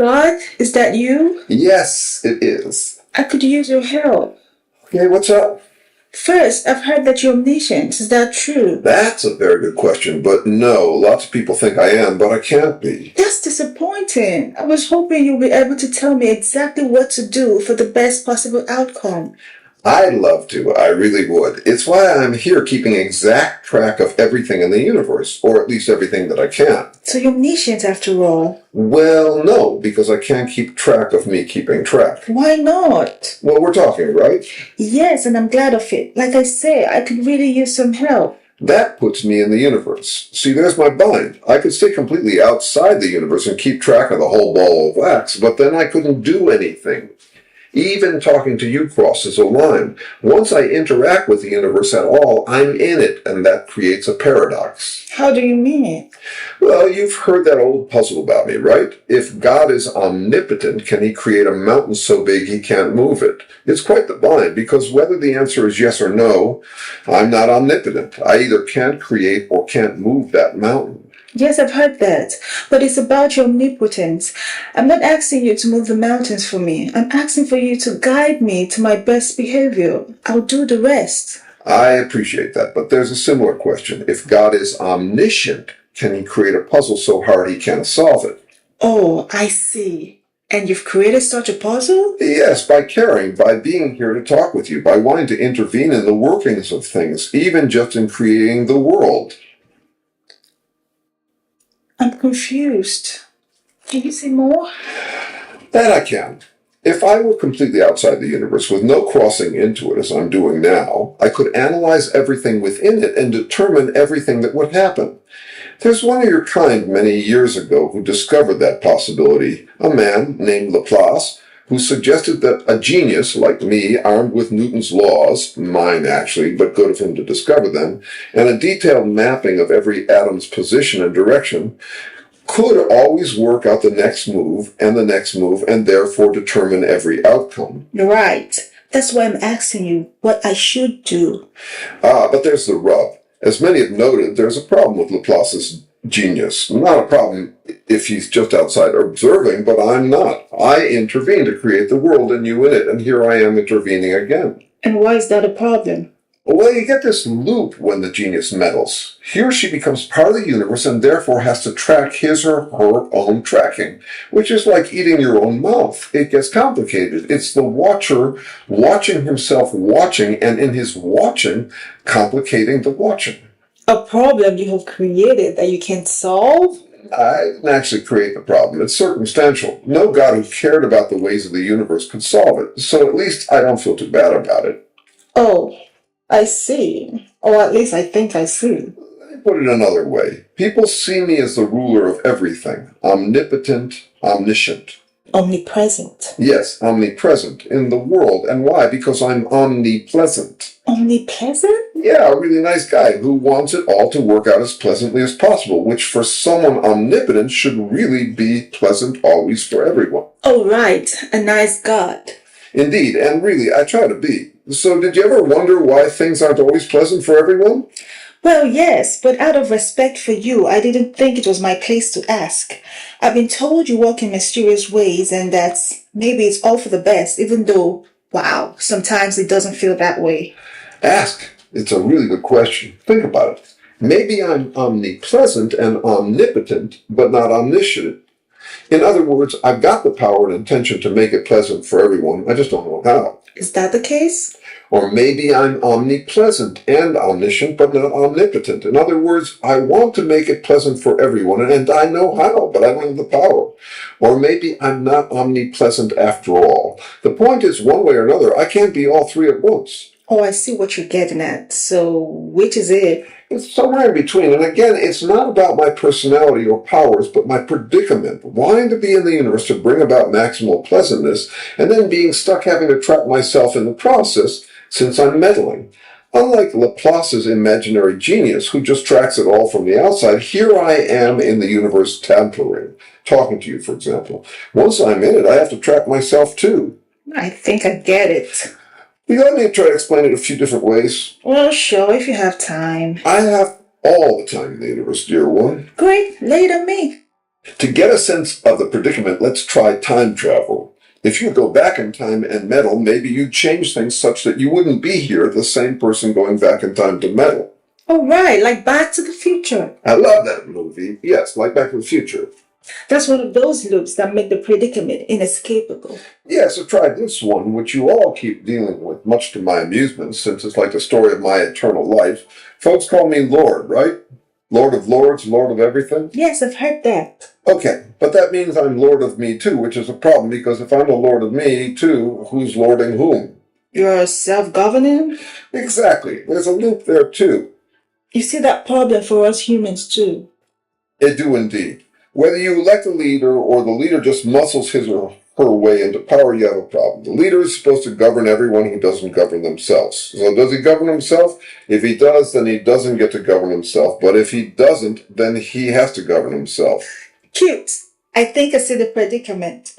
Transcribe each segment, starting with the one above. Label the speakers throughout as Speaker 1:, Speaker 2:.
Speaker 1: God, is that you?
Speaker 2: Yes, it is.
Speaker 1: I could use your help.
Speaker 2: Okay, what's up?
Speaker 1: First, I've heard that you're omniscient. Is that true?
Speaker 2: That's a very good question, but no, lots of people think I am, but I can't be.
Speaker 1: That's disappointing. I was hoping you'll be able to tell me exactly what to do for the best possible outcome.
Speaker 2: I'd love to, I really would. It's why I'm here keeping exact track of everything in the universe, or at least everything that I can.
Speaker 1: So you're omniscient after all.
Speaker 2: Well, no, because I can't keep track of me keeping track.
Speaker 1: Why not?
Speaker 2: Well, we're talking, right?
Speaker 1: Yes, and I'm glad of it. Like I say, I could really use some help.
Speaker 2: That puts me in the universe. See, there's my bind. I could stay completely outside the universe and keep track of the whole ball of wax, but then I couldn't do anything. Even talking to you crosses a line. Once I interact with the universe at all, I'm in it, and that creates a paradox.
Speaker 1: How do you mean it?
Speaker 2: Well, you've heard that old puzzle about me, right? If God is omnipotent, can he create a mountain so big he can't move it? It's quite the bind, because whether the answer is yes or no, I'm not omnipotent. I either can't create or can't move that mountain.
Speaker 1: Yes, I've heard that. But it's about your omnipotence. I'm not asking you to move the mountains for me. I'm asking for you to guide me to my best behavior. I'll do the rest.
Speaker 2: I appreciate that, but there's a similar question. If God is omniscient, can he create a puzzle so hard he can't solve it?
Speaker 1: Oh, I see. And you've created such a puzzle?
Speaker 2: Yes, by caring, by being here to talk with you, by wanting to intervene in the workings of things, even just in creating the world.
Speaker 1: I'm confused. Can you say more?
Speaker 2: That I can. If I were completely outside the universe with no crossing into it as I'm doing now, I could analyze everything within it and determine everything that would happen. There's one of your kind many years ago who discovered that possibility, a man named Laplace, who suggested that a genius like me, armed with Newton's laws, mine actually, but good of him to discover them, and a detailed mapping of every atom's position and direction, could always work out the next move and therefore determine every outcome.
Speaker 1: Right. That's why I'm asking you what I should do.
Speaker 2: But there's the rub. As many have noted, there's a problem with Laplace's genius. Not a problem if he's just outside observing, but I'm not. I intervene to create the world and you in it, and here I am intervening again.
Speaker 1: And why is that a problem?
Speaker 2: Well, you get this loop when the genius meddles. He or she becomes part of the universe and therefore has to track his or her own tracking, which is like eating your own mouth. It gets complicated. It's the watcher watching himself watching, and in his watching, complicating the watching.
Speaker 1: A problem you have created that you can't solve?
Speaker 2: I didn't actually create the problem. It's circumstantial. No God who cared about the ways of the universe could solve it, so at least I don't feel too bad about it.
Speaker 1: Oh, I see. Or at least I think I see.
Speaker 2: Let me put it another way. People see me as the ruler of everything, omnipotent, omniscient.
Speaker 1: Omnipresent.
Speaker 2: Yes, omnipresent in the world. And why? Because I'm omnipleasant.
Speaker 1: Omnipresent?
Speaker 2: Yeah, a really nice guy who wants it all to work out as pleasantly as possible, which for someone omnipotent should really be pleasant always for everyone.
Speaker 1: Oh, right. A nice God.
Speaker 2: Indeed, and really, I try to be. So did you ever wonder why things aren't always pleasant for everyone?
Speaker 1: Well, yes, but out of respect for you, I didn't think it was my place to ask. I've been told you work in mysterious ways and that maybe it's all for the best, even though, wow, sometimes it doesn't feel that way.
Speaker 2: Ask. It's a really good question. Think about it. Maybe I'm omnipresent and omnipotent, but not omniscient. In other words, I've got the power and intention to make it pleasant for everyone. I just don't know how.
Speaker 1: Is that the case?
Speaker 2: Or maybe I'm omnipresent and omniscient, but not omnipotent. In other words, I want to make it pleasant for everyone, and I know how, but I don't have the power. Or maybe I'm not omnipresent after all. The point is, one way or another, I can't be all three at once.
Speaker 1: Oh, I see what you're getting at. So, which is it?
Speaker 2: It's somewhere in between. And again, it's not about my personality or powers, but my predicament, wanting to be in the universe to bring about maximal pleasantness, and then being stuck having to trap myself in the process since I'm meddling. Unlike Laplace's imaginary genius, who just tracks it all from the outside, here I am in the universe tampering, talking to you, for example. Once I'm in it, I have to track myself too.
Speaker 1: I think I get it.
Speaker 2: You let me try to explain it a few different ways.
Speaker 1: Well, sure, if you have time.
Speaker 2: I have all the time in the universe, dear one.
Speaker 1: Great, lay it on me.
Speaker 2: To get a sense of the predicament, let's try time travel. If you go back in time and meddle, maybe you'd change things such that you wouldn't be here, the same person going back in time to meddle.
Speaker 1: Oh, right, like Back to the Future.
Speaker 2: I love that movie. Yes, like Back to the Future.
Speaker 1: That's one of those loops that make the predicament inescapable.
Speaker 2: Yeah, so try this one, which you all keep dealing with, much to my amusement, since it's like the story of my eternal life. Folks call me Lord, right? Lord of Lords, Lord of everything?
Speaker 1: Yes, I've heard that.
Speaker 2: Okay, but that means I'm Lord of me too, which is a problem, because if I'm a Lord of me too, who's lording whom?
Speaker 1: You're self-governing?
Speaker 2: Exactly. There's a loop there too.
Speaker 1: You see that problem for us humans too.
Speaker 2: It do indeed. Whether you elect a leader or the leader just muscles his or her way into power, you have a problem. The leader is supposed to govern everyone who doesn't govern themselves. So does he govern himself? If he does, then he doesn't get to govern himself. But if he doesn't, then he has to govern himself.
Speaker 1: Cute. I think I see the predicament.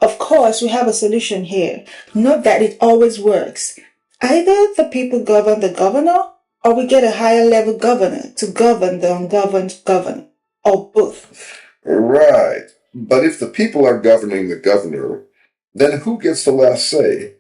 Speaker 1: Of course, we have a solution here. Not that it always works. Either the people govern the governor, or we get a higher level governor to govern the ungoverned governor, or both.
Speaker 2: Right. But if the people are governing the governor, then who gets the last say?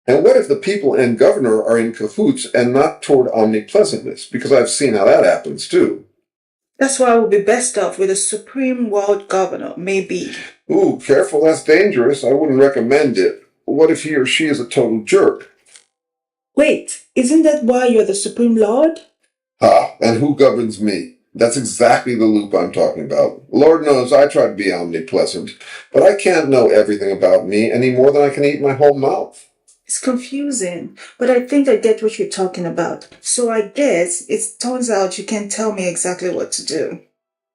Speaker 2: And what if the people and governor are in cahoots and not toward omnipleasantness? Because I've seen how that happens too.
Speaker 1: That's why we'll be best off with a supreme world governor, maybe.
Speaker 2: Ooh, careful, that's dangerous. I wouldn't recommend it. What if he or she is a total jerk?
Speaker 1: Wait, isn't that why you're the supreme lord?
Speaker 2: Ah, and who governs me? That's exactly the loop I'm talking about. Lord knows I try to be omnipresent, but I can't know everything about me any more than I can eat my whole mouth.
Speaker 1: It's confusing, but I think I get what you're talking about. So I guess it turns out you can't tell me exactly what to do.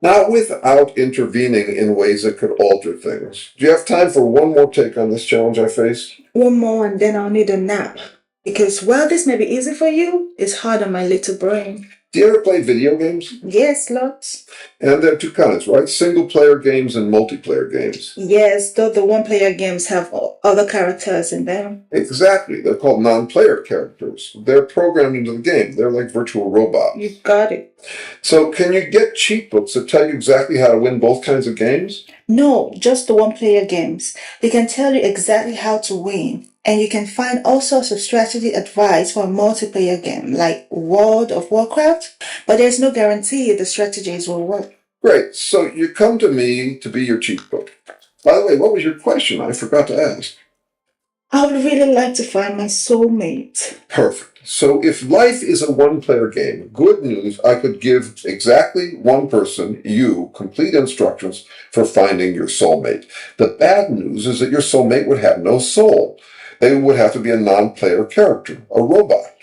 Speaker 2: Not without intervening in ways that could alter things. Do you have time for one more take on this challenge I face?
Speaker 1: One more and then I'll need a nap. Because while this may be easy for you, it's hard on my little brain.
Speaker 2: Do you ever play video games?
Speaker 1: Yes, lots.
Speaker 2: And there are two kinds, right? Single-player games and multiplayer games.
Speaker 1: Yes, though the one-player games have other characters in them.
Speaker 2: Exactly. They're called non-player characters. They're programmed into the game. They're like virtual robots.
Speaker 1: You got it.
Speaker 2: So can you get cheat books that tell you exactly how to win both kinds of games?
Speaker 1: No, just the one-player games. They can tell you exactly how to win. And you can find all sorts of strategy advice for a multiplayer game, like World of Warcraft, but there's no guarantee the strategies will work.
Speaker 2: Great. So you come to me to be your cheat book. By the way, what was your question? I forgot to ask.
Speaker 1: I would really like to find my soulmate.
Speaker 2: Perfect. So if life is a one-player game, good news, I could give exactly one person, you, complete instructions for finding your soulmate. The bad news is that your soulmate would have no soul. They would have to be a non-player character, a robot.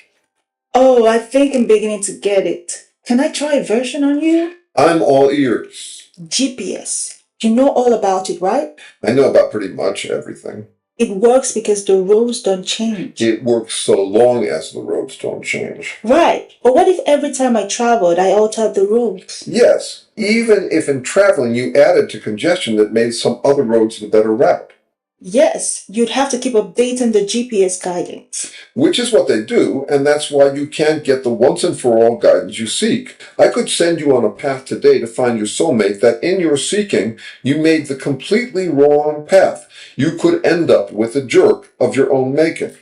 Speaker 1: Oh, I think I'm beginning to get it. Can I try a version on you?
Speaker 2: I'm all ears.
Speaker 1: GPS. You know all about it, right?
Speaker 2: I know about pretty much everything.
Speaker 1: It works because the roads don't change.
Speaker 2: It works so long as the roads don't change.
Speaker 1: Right. But what if every time I traveled, I altered the roads?
Speaker 2: Yes, even if in traveling you added to congestion that made some other roads the better route.
Speaker 1: Yes, you'd have to keep updating the GPS guidance.
Speaker 2: Which is what they do, and that's why you can't get the once and for all guidance you seek. I could send you on a path today to find your soulmate that in your seeking, you made the completely wrong path. You could end up with a jerk of your own making.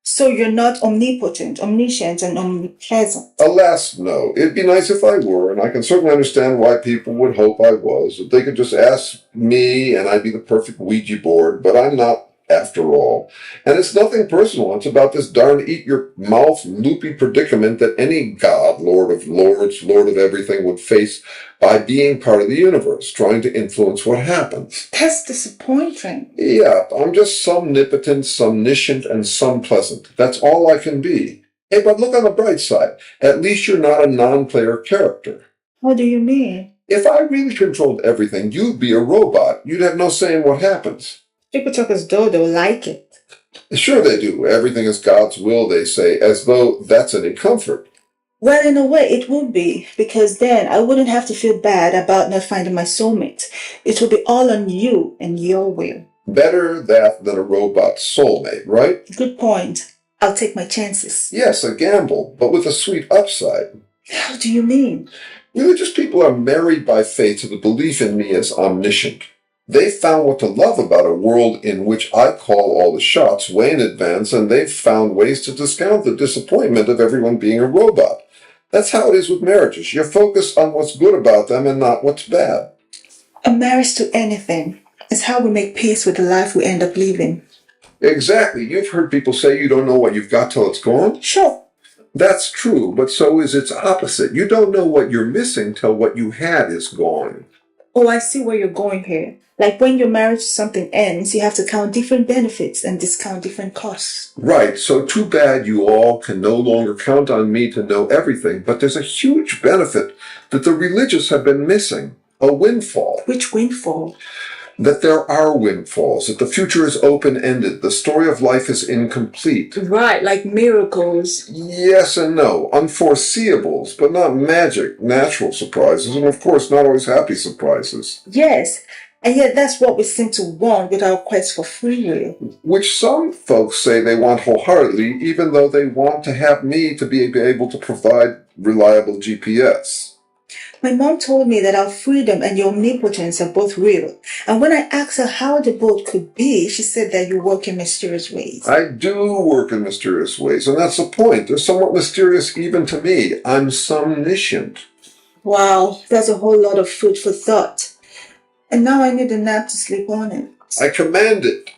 Speaker 1: So you're not omnipotent, omniscient, and omnipresent.
Speaker 2: Alas, no. It'd be nice if I were, and I can certainly understand why people would hope I was. If they could just ask me and I'd be the perfect Ouija board, but I'm not after all. And it's nothing personal. It's about this darn eat-your-mouth loopy predicament that any god, Lord of Lords, Lord of everything, would face by being part of the universe, trying to influence what happens.
Speaker 1: That's disappointing.
Speaker 2: Yeah, I'm just somnipotent, somniscient, and pleasant. That's all I can be. Hey, but look on the bright side. At least you're not a non-player character.
Speaker 1: What do you mean?
Speaker 2: If I really controlled everything, you'd be a robot. You'd have no say in what happens.
Speaker 1: People talk as though they'll like it.
Speaker 2: Sure they do. Everything is God's will, they say, as though that's any comfort.
Speaker 1: Well, in a way, it would be, because then I wouldn't have to feel bad about not finding my soulmate. It would be all on you and your will.
Speaker 2: Better that than a robot soulmate, right?
Speaker 1: Good point. I'll take my chances.
Speaker 2: Yes, a gamble, but with a sweet upside.
Speaker 1: How do you mean?
Speaker 2: Religious people are married by faith to the belief in me as omniscient. They've found what to love about a world in which I call all the shots way in advance, and they've found ways to discount the disappointment of everyone being a robot. That's how it is with marriages. You're focused on what's good about them and not what's bad.
Speaker 1: A marriage to anything is how we make peace with the life we end up living.
Speaker 2: Exactly. You've heard people say you don't know what you've got till it's gone.
Speaker 1: Sure.
Speaker 2: That's true, but so is its opposite. You don't know what you're missing till what you had is gone.
Speaker 1: Oh, I see where you're going here. Like when your marriage to something ends, you have to count different benefits and discount different costs.
Speaker 2: Right, so too bad you all can no longer count on me to know everything, but there's a huge benefit that the religious have been missing. A windfall.
Speaker 1: Which windfall?
Speaker 2: That there are windfalls, that the future is open-ended, the story of life is incomplete.
Speaker 1: Right, like miracles.
Speaker 2: Yes and no. Unforeseeables, but not magic, natural surprises, and of course not always happy surprises.
Speaker 1: Yes, and yet that's what we seem to want with our quest for free will.
Speaker 2: Which some folks say they want wholeheartedly, even though they want to have me to be able to provide reliable GPS.
Speaker 1: My mom told me that our freedom and your omnipotence are both real. And when I asked her how the both could be, she said that you work in mysterious ways.
Speaker 2: I do work in mysterious ways, and that's the point. They're somewhat mysterious even to me. I'm somniscient.
Speaker 1: Wow, that's a whole lot of food for thought. And now I need a nap to sleep on it.
Speaker 2: I command it.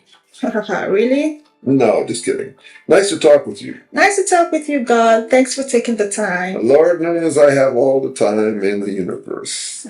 Speaker 1: Really?
Speaker 2: No, just kidding. Nice to talk with you.
Speaker 1: Nice to talk with you, God. Thanks for taking the time.
Speaker 2: Lord knows I have all the time in the universe.